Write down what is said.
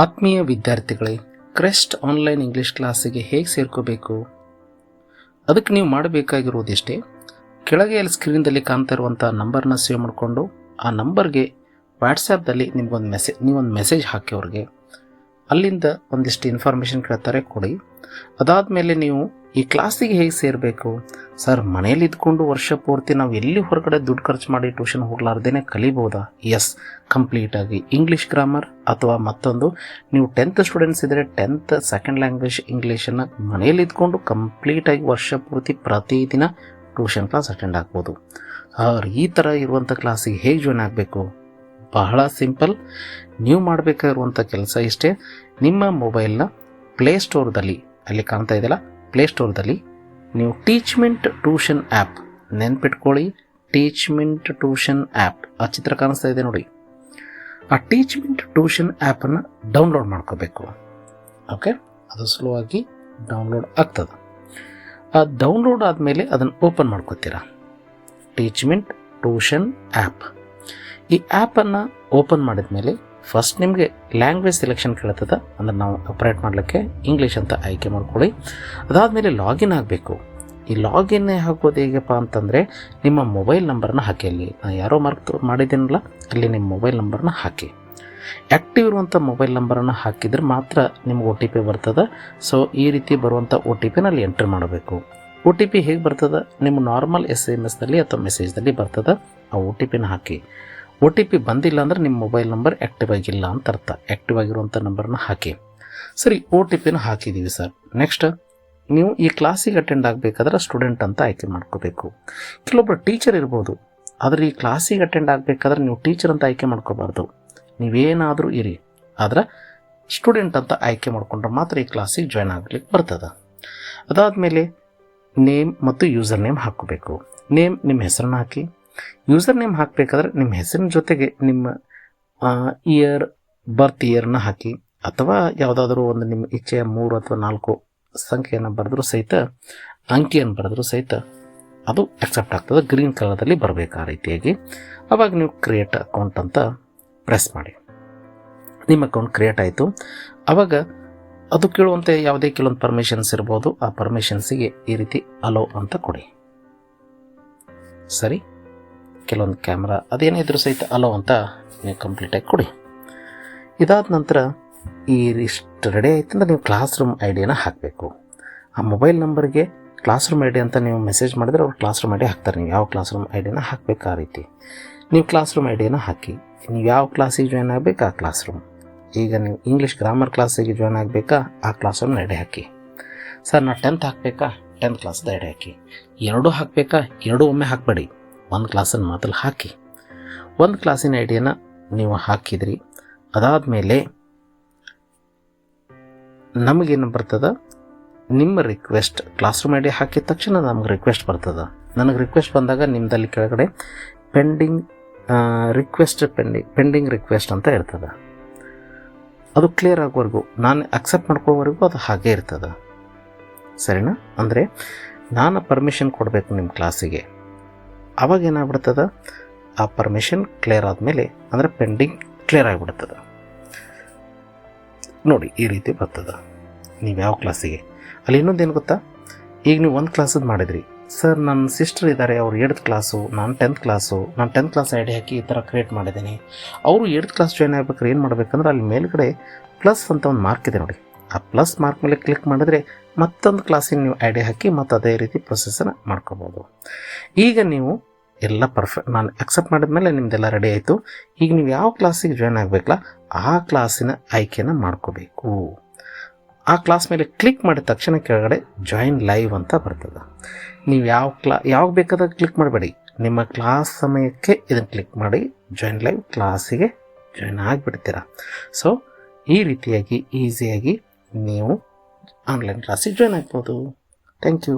ಆತ್ಮೀಯ ವಿದ್ಯಾರ್ಥಿಗಳೇ, crest online English ಕ್ಲಾಸಿಗೆ ಹೇಗೆ ಸೇರ್ಕೋಬೇಕು? ಅದಕ್ಕೆ ನೀವು ಮಾಡಬೇಕಾಗಿರುವುದಿಷ್ಟೇ. ಕೆಳಗೆ ಅಲ್ಲಿ ಸ್ಕ್ರೀನ್ದಲ್ಲಿ ಕಾಣ್ತಾ ಇರುವಂಥ ನಂಬರ್ನ ಸೇವ್ ಮಾಡಿಕೊಂಡು ಆ ನಂಬರ್ಗೆ ವಾಟ್ಸಾಪ್ದಲ್ಲಿ ನೀವೊಂದು ಮೆಸೇಜ್ ಹಾಕಿ ಅವ್ರಿಗೆ. ಅಲ್ಲಿಂದ ಒಂದಿಷ್ಟು ಇನ್ಫಾರ್ಮೇಷನ್ ಕೇಳ್ತಾರೆ, ಕೊಡಿ. ಅದಾದಮೇಲೆ ನೀವು ಈ ಕ್ಲಾಸಿಗೆ ಹೇಗೆ ಸೇರಬೇಕು? ಸರ್, ಮನೇಲಿ ಇದ್ಕೊಂಡು ವರ್ಷ ಪೂರ್ತಿ ನಾವು ಎಲ್ಲಿ ಹೊರಗಡೆ ದುಡ್ಡು ಖರ್ಚು ಮಾಡಿ ಟ್ಯೂಷನ್ ಹೋಗ್ಲಾರ್ದೇನೆ ಕಲಿಬೋದಾ? ಎಸ್, ಕಂಪ್ಲೀಟಾಗಿ ಇಂಗ್ಲೀಷ್ ಗ್ರಾಮರ್ ಅಥವಾ ಮತ್ತೊಂದು ನೀವು 10th ಸ್ಟೂಡೆಂಟ್ಸ್ ಇದ್ದರೆ 10th ಸೆಕೆಂಡ್ ಲ್ಯಾಂಗ್ವೇಜ್ ಇಂಗ್ಲೀಷನ್ನು ಮನೇಲಿ ಇದ್ಕೊಂಡು ಕಂಪ್ಲೀಟಾಗಿ ವರ್ಷ ಪೂರ್ತಿ ಪ್ರತಿದಿನ ಟ್ಯೂಷನ್ ಕ್ಲಾಸ್ ಅಟೆಂಡ್ ಆಗ್ಬೋದು. ಈ ಥರ ಇರುವಂಥ ಕ್ಲಾಸಿಗೆ ಹೇಗೆ ಜಾಯ್ನ್ ಆಗಬೇಕು? ಬಹಳ ಸಿಂಪಲ್. ನೀವು ಮಾಡಬೇಕಾಗಿರುವಂಥ ಕೆಲಸ ಇಷ್ಟೇ. ನಿಮ್ಮ ಮೊಬೈಲ್ನ ಪ್ಲೇಸ್ಟೋರ್ದಲ್ಲಿ, ಅಲ್ಲಿ ಕಾಣ್ತಾ ಇದೆಯಲ್ಲ ಪ್ಲೇಸ್ಟೋರ್ದಲ್ಲಿ, ನೀವು ಟೀಚ್ಮೆಂಟ್ ಟ್ಯೂಷನ್ ಆ್ಯಪ್ ನೆನ್ಪಿಟ್ಕೊಳ್ಳಿ. ಟೀಚ್ಮೆಂಟ್ ಟ್ಯೂಷನ್ ಆ್ಯಪ್, ಆ ಚಿತ್ರ ಕಾಣಿಸ್ತಾ ಇದೆ ನೋಡಿ. ಆ ಟೀಚ್ಮೆಂಟ್ ಟ್ಯೂಷನ್ ಆ್ಯಪನ್ನು ಡೌನ್ಲೋಡ್ ಮಾಡ್ಕೋಬೇಕು. ಓಕೆ, ಅದು ಸ್ಲೋ ಆಗಿ ಡೌನ್ಲೋಡ್ ಆಗ್ತದೆ. ಆ ಡೌನ್ಲೋಡ್ ಆದಮೇಲೆ ಅದನ್ನು ಓಪನ್ ಮಾಡ್ಕೋತೀರಾ. ಟೀಚ್ಮೆಂಟ್ ಟ್ಯೂಷನ್ ಆ್ಯಪ್, ಈ ಆ್ಯಪನ್ನು ಓಪನ್ ಮಾಡಿದ ಮೇಲೆ ಫಸ್ಟ್ ನಿಮಗೆ ಲ್ಯಾಂಗ್ವೇಜ್ ಸೆಲೆಕ್ಷನ್ ಕೇಳ್ತದೆ. ಅಂದರೆ ನಾವು ಆಪ್ರೇಟ್ ಮಾಡಲಿಕ್ಕೆ ಇಂಗ್ಲೀಷ್ ಅಂತ ಆಯ್ಕೆ ಮಾಡ್ಕೊಳ್ಳಿ. ಅದಾದಮೇಲೆ ಲಾಗಿನ್ ಆಗಬೇಕು. ಈ ಲಾಗಿನ್ ಹಾಕೋದು ಹೇಗಪ್ಪ ಅಂತಂದರೆ, ನಿಮ್ಮ ಮೊಬೈಲ್ ನಂಬರ್ನ ಹಾಕಿ. ಅಲ್ಲಿ ನಾನು ಯಾರೋ ಮಾರ್ಕ್ ಮಾಡಿದ್ದೀನಲ್ಲ, ಅಲ್ಲಿ ನಿಮ್ಮ ಮೊಬೈಲ್ ನಂಬರ್ನ ಹಾಕಿ. ಆ್ಯಕ್ಟಿವ್ ಇರುವಂಥ ಮೊಬೈಲ್ ನಂಬರನ್ನು ಹಾಕಿದರೆ ಮಾತ್ರ ನಿಮ್ಗೆ OTP ಬರ್ತದೆ. ಸೊ ಈ ರೀತಿ ಬರುವಂಥ OTPನ ಅಲ್ಲಿ ಎಂಟ್ರಿ ಮಾಡಬೇಕು. OTP ಹೇಗೆ ಬರ್ತದೆ? ನಿಮ್ಮ ನಾರ್ಮಲ್ SMS ಅಥವಾ ಮೆಸೇಜ್ದಲ್ಲಿ ಬರ್ತದೆ. ಆ OTPನ ಹಾಕಿ. OTP ಬಂದಿಲ್ಲ ಅಂದರೆ ನಿಮ್ಮ ಮೊಬೈಲ್ ನಂಬರ್ ಆ್ಯಕ್ಟಿವ್ ಆಗಿಲ್ಲ ಅಂತ ಅರ್ಥ. ಆ್ಯಕ್ಟಿವ್ ಆಗಿರುವಂಥ ನಂಬರ್ನ ಹಾಕಿ. ಸರಿ, OTPನ ಹಾಕಿದ್ದೀವಿ ಸರ್. ನೆಕ್ಸ್ಟ್, ನೀವು ಈ ಕ್ಲಾಸಿಗೆ ಅಟೆಂಡ್ ಆಗಬೇಕಾದ್ರೆ ಸ್ಟೂಡೆಂಟ್ ಅಂತ ಆಯ್ಕೆ ಮಾಡ್ಕೋಬೇಕು. ಕೆಲವೊಬ್ಬರು ಟೀಚರ್ ಇರ್ಬೋದು, ಆದರೆ ಈ ಕ್ಲಾಸಿಗೆ ಅಟೆಂಡ್ ಆಗಬೇಕಾದ್ರೆ ನೀವು ಟೀಚರ್ ಅಂತ ಆಯ್ಕೆ ಮಾಡ್ಕೋಬಾರ್ದು. ನೀವೇನಾದರೂ ಇರಿ, ಆದರೆ ಸ್ಟೂಡೆಂಟ್ ಅಂತ ಆಯ್ಕೆ ಮಾಡಿಕೊಂಡ್ರೆ ಮಾತ್ರ ಈ ಕ್ಲಾಸಿಗೆ ಜಾಯ್ನ್ ಆಗಲಿಕ್ಕೆ ಬರ್ತದೆ. ಅದಾದಮೇಲೆ ನೇಮ್ ಮತ್ತು ಯೂಸರ್ ನೇಮ್ ಹಾಕೋಬೇಕು. ನೇಮ್, ನಿಮ್ಮ ಹೆಸರನ್ನ ಹಾಕಿ. ಯೂಸರ್ ನೇಮ್ ಹಾಕಬೇಕಾದ್ರೆ ನಿಮ್ಮ ಹೆಸರಿನ ಜೊತೆಗೆ ನಿಮ್ಮ ಬರ್ತ್ ಇಯರ್ನ ಹಾಕಿ, ಅಥವಾ ಯಾವುದಾದ್ರೂ ಒಂದು ನಿಮ್ಮ ಇಚ್ಛೆಯ 3 ಅಥವಾ 4 ಸಂಖ್ಯೆಯನ್ನು ಬರೆದ್ರೂ ಸಹಿತ, ಅಂಕಿಯನ್ನು ಬರೆದ್ರೂ ಸಹಿತ ಅದು ಅಕ್ಸೆಪ್ಟ್ ಆಗ್ತದೆ. ಗ್ರೀನ್ ಕಲರ್ದಲ್ಲಿ ಬರಬೇಕು ಆ ರೀತಿಯಾಗಿ. ಆವಾಗ ನೀವು ಕ್ರಿಯೇಟ್ ಅಕೌಂಟ್ ಅಂತ ಪ್ರೆಸ್ ಮಾಡಿ. ನಿಮ್ಮ ಅಕೌಂಟ್ ಕ್ರಿಯೇಟ್ ಆಯಿತು. ಆವಾಗ ಅದು ಕೇಳುವಂಥ ಯಾವುದೇ ಕೆಲವೊಂದು ಪರ್ಮಿಷನ್ಸ್ ಇರ್ಬೋದು. ಆ ಪರ್ಮಿಷನ್ಸಿಗೆ ಈ ರೀತಿ ಅಲೋ ಅಂತ ಕೊಡಿ. ಸರಿ, ಕೆಲವೊಂದು ಕ್ಯಾಮ್ರಾ ಅದೇನಿದ್ರು ಸಹಿತ ಅಲೋ ಅಂತ ನೀವು ಕಂಪ್ಲೀಟಾಗಿ ಕೊಡಿ. ಇದಾದ ನಂತರ ಇಷ್ಟು ರೆಡಿ ಆಯ್ತು ಅಂದರೆ ನೀವು ಕ್ಲಾಸ್ ರೂಮ್ ಐಡಿಯನ್ನು ಹಾಕಬೇಕು. ಆ ಮೊಬೈಲ್ ನಂಬರ್ಗೆ ಕ್ಲಾಸ್ ರೂಮ್ ಐಡಿ ಅಂತ ನೀವು ಮೆಸೇಜ್ ಮಾಡಿದರೆ ಅವ್ರು ಕ್ಲಾಸ್ ರೂಮ್ ಐಡಿ ಹಾಕ್ತಾರೆ. ನೀವು ಯಾವ ಕ್ಲಾಸ್ ರೂಮ್ ಐಡಿಯನ್ನು ಹಾಕಬೇಕು ಆ ರೀತಿ ನೀವು ಕ್ಲಾಸ್ ರೂಮ್ ಐಡಿಯನ್ನು ಹಾಕಿ. ನೀವು ಯಾವ ಕ್ಲಾಸಿಗೆ ಜಾಯ್ನ್ ಆಗಬೇಕು ಆ ಕ್ಲಾಸ್ ರೂಮ್. ಈಗ ನೀವು ಇಂಗ್ಲೀಷ್ ಗ್ರಾಮರ್ ಕ್ಲಾಸಿಗೆ ಜಾಯ್ನ್ ಆಗಬೇಕಾ, ಆ ಕ್ಲಾಸ್ ರೂಮ್ ಐಡಿ ಹಾಕಿ. ಸರ್, ನಾನು 10th ಹಾಕಬೇಕಾ, 10th ಕ್ಲಾಸ್ದ ಐಡಿ ಹಾಕಿ. 2 ಹಾಕಬೇಕಾ, 2 ಒಮ್ಮೆ ಹಾಕಬೇಡಿ, ಒಂದು ಕ್ಲಾಸನ್ನು ಮೊದಲು ಹಾಕಿ. ಒಂದು ಕ್ಲಾಸಿನ ಐಡಿಯನ್ನು ನೀವು ಹಾಕಿದ್ರಿ. ಅದಾದಮೇಲೆ ನಮಗೇನು ಬರ್ತದೆ, ನಿಮ್ಮ ರಿಕ್ವೆಸ್ಟ್. ಕ್ಲಾಸ್ ರೂಮ್ ಐಡಿ ಹಾಕಿದ ತಕ್ಷಣ ನಮ್ಗೆ ರಿಕ್ವೆಸ್ಟ್ ಬರ್ತದೆ. ನನಗೆ ರಿಕ್ವೆಸ್ಟ್ ಬಂದಾಗ ನಿಮ್ಮದಲ್ಲಿ ಕೆಳಗಡೆ ಪೆಂಡಿಂಗ್ ರಿಕ್ವೆಸ್ಟ್ ಅಂತ ಇರ್ತದೆ. ಅದು ಕ್ಲಿಯರ್ ಆಗೋವರೆಗೂ, ನಾನು ಅಕ್ಸೆಪ್ಟ್ ಮಾಡ್ಕೊಳ್ಳೋವರೆಗೂ ಅದು ಹಾಗೇ ಇರ್ತದೆ. ಸರಿನಾ? ಅಂದರೆ ನಾನು ಪರ್ಮಿಷನ್ ಕೊಡಬೇಕು ನಿಮ್ಮ ಕ್ಲಾಸಿಗೆ. ಅವಾಗ ಏನಾಗ್ಬಿಡ್ತದೆ, ಆ ಪರ್ಮಿಷನ್ ಕ್ಲಿಯರ್ ಆದಮೇಲೆ, ಅಂದರೆ ಪೆಂಡಿಂಗ್ ಕ್ಲಿಯರ್ ಆಗಿಬಿಡ್ತದೆ. ನೋಡಿ, ಈ ರೀತಿ ಬರ್ತದೆ ನೀವು ಯಾವ ಕ್ಲಾಸಿಗೆ. ಅಲ್ಲಿ ಇನ್ನೊಂದೇನು ಗೊತ್ತಾ, ಈಗ ನೀವು ಒಂದು ಕ್ಲಾಸದ್ದು ಮಾಡಿದ್ರಿ. ಸರ್, ನನ್ನ ಸಿಸ್ಟರ್ ಇದ್ದಾರೆ, ಅವ್ರು 8th ಕ್ಲಾಸು, ನಾನು 10th ಕ್ಲಾಸು, ನಾನು 10th ಕ್ಲಾಸ್ ಐಡಿ ಹಾಕಿ ಈ ಥರ ಕ್ರಿಯೇಟ್ ಮಾಡಿದ್ದೀನಿ. ಅವರು 8th ಕ್ಲಾಸ್ ಜಾಯ್ನ್ ಆಗ್ಬೇಕಾದ್ರೆ ಏನು ಮಾಡಬೇಕಂದ್ರೆ, ಅಲ್ಲಿ ಮೇಲ್ಗಡೆ ಪ್ಲಸ್ ಅಂತ ಒಂದು ಮಾರ್ಕ್ ಇದೆ ನೋಡಿ. ಆ ಪ್ಲಸ್ ಮಾರ್ಕ್ ಮೇಲೆ ಕ್ಲಿಕ್ ಮಾಡಿದ್ರೆ ಮತ್ತೊಂದು ಕ್ಲಾಸಿಗೆ ನೀವು ಐಡಿ ಹಾಕಿ ಮತ್ತು ಅದೇ ರೀತಿ ಪ್ರೊಸೆಸನ್ನು ಮಾಡ್ಕೋಬೋದು. ಈಗ ನೀವು ಎಲ್ಲ ನಾನು ಅಕ್ಸೆಪ್ಟ್ ಮಾಡಿದ್ಮೇಲೆ ನಿಮ್ಮದೆಲ್ಲ ರೆಡಿ ಆಯಿತು. ಈಗ ನೀವು ಯಾವ ಕ್ಲಾಸಿಗೆ ಜಾಯ್ನ್ ಆಗಬೇಕಲ್ಲ ಆ ಕ್ಲಾಸಿನ ಆಯ್ಕೆನ ಮಾಡ್ಕೋಬೇಕು. ಆ ಕ್ಲಾಸ್ ಮೇಲೆ ಕ್ಲಿಕ್ ಮಾಡಿದ ತಕ್ಷಣ ಕೆಳಗಡೆ ಜಾಯಿನ್ ಲೈವ್ ಅಂತ ಬರ್ತದೆ. ನೀವು ಯಾವಾಗ ಬೇಕಾದಾಗ ಕ್ಲಿಕ್ ಮಾಡಬೇಡಿ, ನಿಮ್ಮ ಕ್ಲಾಸ್ ಸಮಯಕ್ಕೆ ಇದನ್ನು ಕ್ಲಿಕ್ ಮಾಡಿ ಜಾಯಿನ್ ಲೈವ್ ಕ್ಲಾಸಿಗೆ ಜಾಯ್ನ್ ಆಗಿಬಿಡ್ತೀರ. ಸೊ ಈ ರೀತಿಯಾಗಿ ಈಸಿಯಾಗಿ ನೀವು ಆನ್ಲೈನ್ ಕ್ಲಾಸಿಗೆ ಜಾಯ್ನ್ ಆಗ್ಬೋದು. Thank you.